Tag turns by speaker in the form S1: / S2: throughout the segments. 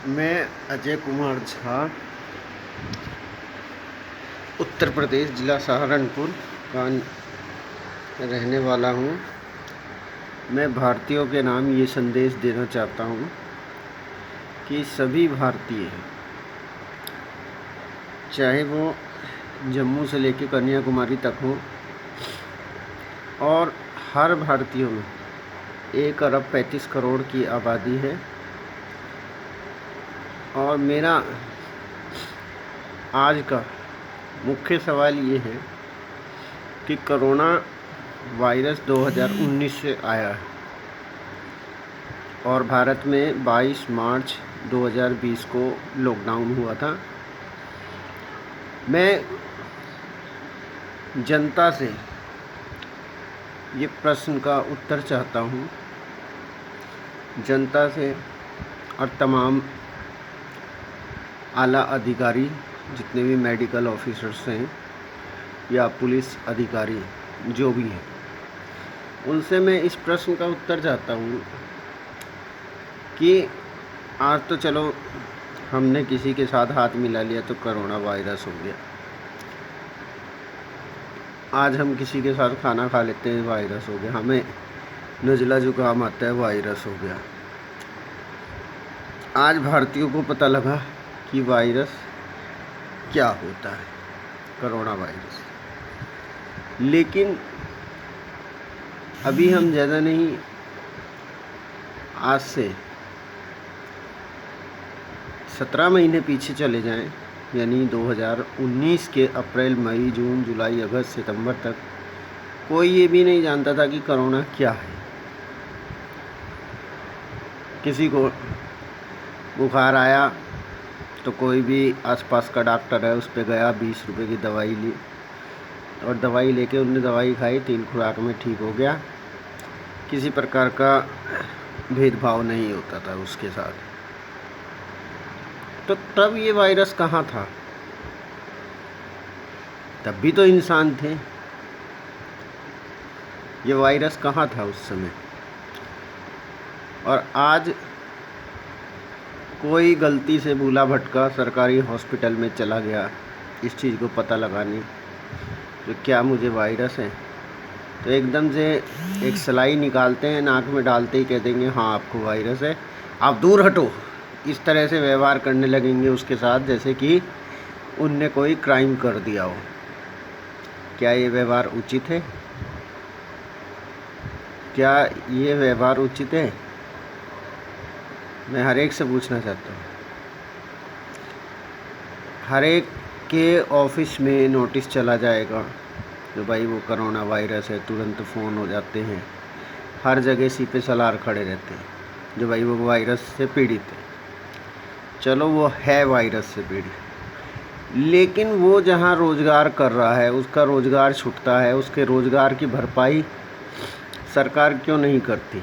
S1: मैं अजय कुमार झा उत्तर प्रदेश ज़िला सहारनपुर का रहने वाला हूँ। मैं भारतीयों के नाम ये संदेश देना चाहता हूँ कि सभी भारतीय, चाहे वो जम्मू से लेकर कन्याकुमारी तक हो, और हर भारतीयों में 1 अरब 35 करोड़ की आबादी है। और मेरा आज का मुख्य सवाल ये है कि कोरोना वायरस 2019 से आया है और भारत में 22 मार्च 2020 को लॉकडाउन हुआ था। मैं जनता से ये प्रश्न का उत्तर चाहता हूँ, जनता से और तमाम आला अधिकारी जितने भी मेडिकल ऑफिसर्स हैं या पुलिस अधिकारी जो भी हैं, उनसे मैं इस प्रश्न का उत्तर चाहता हूँ कि आज तो चलो हमने किसी के साथ हाथ मिला लिया तो कोरोना वायरस हो गया, आज हम किसी के साथ खाना खा लेते हैं वायरस हो गया, हमें नज़ला जुकाम आता है वायरस हो गया। आज भारतीयों को पता लगा कि वायरस क्या होता है, कोरोना वायरस। लेकिन अभी हम ज़्यादा नहीं, आज से 17 महीने पीछे चले जाएं, यानी 2019 के अप्रैल, मई, जून, जुलाई, अगस्त, सितंबर तक कोई ये भी नहीं जानता था कि कोरोना क्या है। किसी को बुखार आया तो कोई भी आसपास का डॉक्टर है उस पे गया, 20 रुपए की दवाई ली और दवाई लेके उनने दवाई खाई, 3 खुराक में ठीक हो गया। किसी प्रकार का भेदभाव नहीं होता था उसके साथ। तो तब ये वायरस कहाँ था? तब भी तो इंसान थे। ये वायरस कहाँ था उस समय? और आज कोई गलती से भूला भटका सरकारी हॉस्पिटल में चला गया इस चीज़ को पता लगाने कि क्या मुझे वायरस है, तो एकदम से एक सलाई निकालते हैं, नाक में डालते ही कह देंगे हाँ आपको वायरस है, आप दूर हटो। इस तरह से व्यवहार करने लगेंगे उसके साथ जैसे कि उनने कोई क्राइम कर दिया हो। क्या ये व्यवहार उचित है? क्या ये व्यवहार उचित है? मैं हर एक से पूछना चाहता हूँ। हर एक के ऑफिस में नोटिस चला जाएगा जो भाई वो कोरोना वायरस है, तुरंत फ़ोन हो जाते हैं। हर जगह सीपे सलार खड़े रहते हैं जो भाई वो वायरस से पीड़ित है। चलो वो है वायरस से पीड़ित, लेकिन वो जहाँ रोज़गार कर रहा है उसका रोज़गार छूटता है, उसके रोज़गार की भरपाई सरकार क्यों नहीं करती?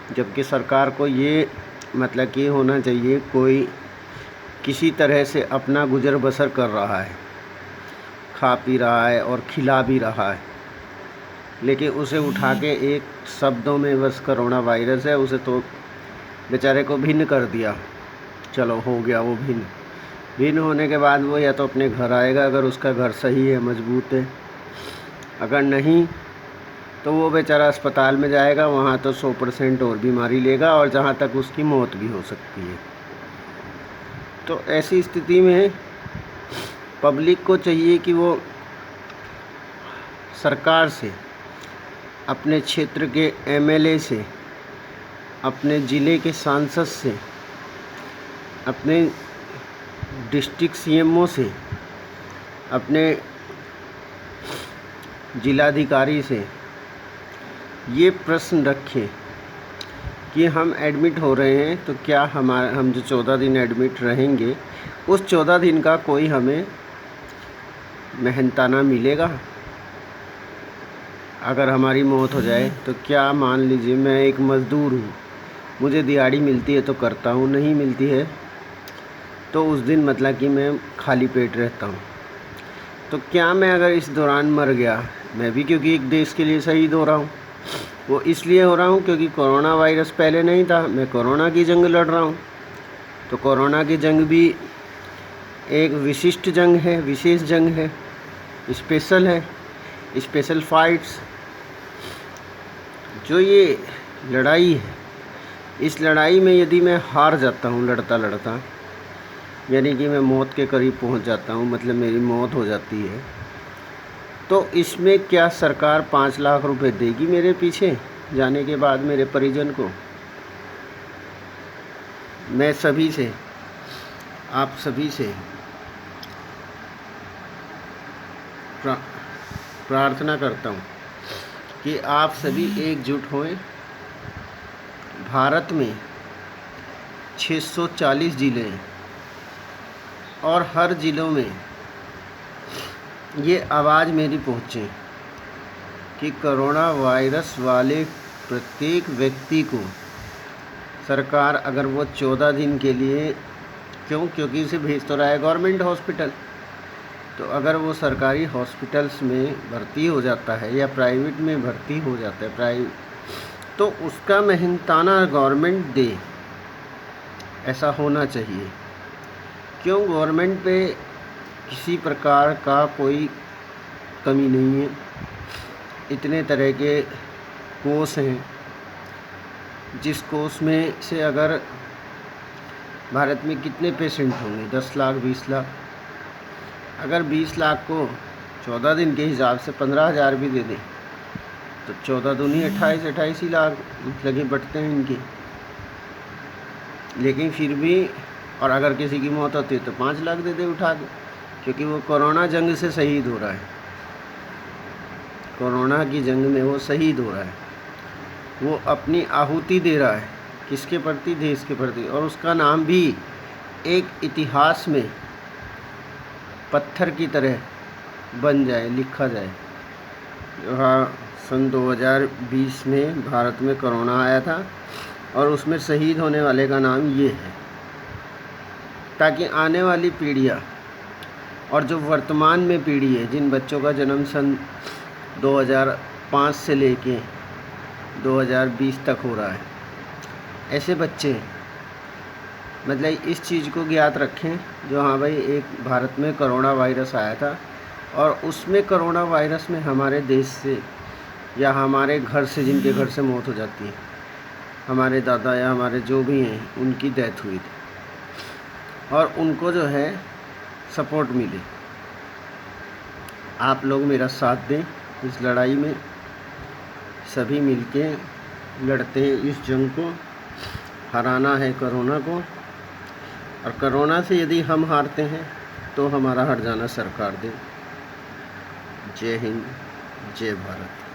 S1: जबकि सरकार को ये मतलब कि होना चाहिए कोई किसी तरह से अपना गुजर बसर कर रहा है, खा पी रहा है और खिला भी रहा है, लेकिन उसे उठा के एक शब्दों में बस कोरोना वायरस है, उसे तो बेचारे को भिन्न कर दिया। चलो हो गया वो भिन्न। भिन्न होने के बाद वो या तो अपने घर आएगा अगर उसका घर सही है, मजबूत है, अगर नहीं तो वो बेचारा अस्पताल में जाएगा, वहाँ तो 100% और बीमारी लेगा और जहाँ तक उसकी मौत भी हो सकती है। तो ऐसी स्थिति में पब्लिक को चाहिए कि वो सरकार से, अपने क्षेत्र के एमएलए से, अपने ज़िले के सांसद से, अपने डिस्ट्रिक्ट सीएमओ से, अपने जिलाधिकारी से ये प्रश्न रखें कि हम एडमिट हो रहे हैं तो क्या हम जो 14 दिन एडमिट रहेंगे उस 14 दिन का कोई हमें मेहनताना मिलेगा? अगर हमारी मौत हो जाए तो क्या, मान लीजिए मैं एक मज़दूर हूँ, मुझे दिहाड़ी मिलती है तो करता हूँ, नहीं मिलती है तो उस दिन मतलब कि मैं खाली पेट रहता हूँ। तो क्या मैं अगर इस दौरान मर गया, मैं भी क्योंकि एक देश के लिए शहीद हो रहा हूँ, वो इसलिए हो रहा हूँ क्योंकि कोरोना वायरस पहले नहीं था, मैं कोरोना की जंग लड़ रहा हूँ। तो कोरोना की जंग भी एक विशिष्ट जंग है, विशेष जंग है, स्पेशल है, स्पेशल फाइट्स। जो ये लड़ाई है, इस लड़ाई में यदि मैं हार जाता हूँ लड़ता लड़ता, यानी कि मैं मौत के करीब पहुँच जाता हूँ, मतलब मेरी मौत हो जाती है, तो इसमें क्या सरकार 5 लाख रुपए देगी मेरे पीछे जाने के बाद मेरे परिजन को? मैं सभी से, आप सभी से प्रार्थना करता हूँ कि आप सभी एकजुट होएं। भारत में 640 ज़िले हैं और हर ज़िलों में ये आवाज़ मेरी पहुँचे कि कोरोना वायरस वाले प्रत्येक व्यक्ति को सरकार अगर वो 14 दिन के लिए, क्योंकि इसे भेज तो रहा है गवर्नमेंट हॉस्पिटल, तो अगर वो सरकारी हॉस्पिटल्स में भर्ती हो जाता है या प्राइवेट में भर्ती हो जाता है, तो उसका मेहनताना गवर्नमेंट दे, ऐसा होना चाहिए। क्यों गवर्नमेंट पे किसी प्रकार का कोई कमी नहीं है। इतने तरह के कोर्स हैं, जिस कोर्स में से अगर भारत में कितने पेशेंट होंगे, 10 लाख 20 लाख, अगर 20 लाख को 14 दिन के हिसाब से 15,000 भी दे दें तो 14 दूनी 28 ही लाख लगे बढ़ते हैं इनके। लेकिन फिर भी, और अगर किसी की मौत होती है तो 5 लाख दे दे उठा के, क्योंकि वो कोरोना जंग से शहीद हो रहा है, कोरोना की जंग में वो शहीद हो रहा है, वो अपनी आहुति दे रहा है। किसके प्रति? देश के प्रति। और उसका नाम भी एक इतिहास में पत्थर की तरह बन जाए, लिखा जाए। हाँ, सन 2020 में भारत में कोरोना आया था और उसमें शहीद होने वाले का नाम ये है, ताकि आने वाली पीढ़ियाँ और जो वर्तमान में पीढ़ी है, जिन बच्चों का जन्म सन 2005 से लेके 2020 तक हो रहा है, ऐसे बच्चे मतलब इस चीज़ को ज्ञात रखें जो हाँ भाई एक भारत में कोरोना वायरस आया था और उसमें कोरोना वायरस में हमारे देश से या हमारे घर से, जिनके घर से मौत हो जाती है, हमारे दादा या हमारे जो भी हैं, उनकी डेथ हुई थी और उनको जो है सपोर्ट मिले। आप लोग मेरा साथ दें इस लड़ाई में, सभी मिलके लड़ते हैं इस जंग को। हराना है कोरोना को, और कोरोना से यदि हम हारते हैं तो हमारा हट जाना सरकार दे। जय हिंद, जय भारत।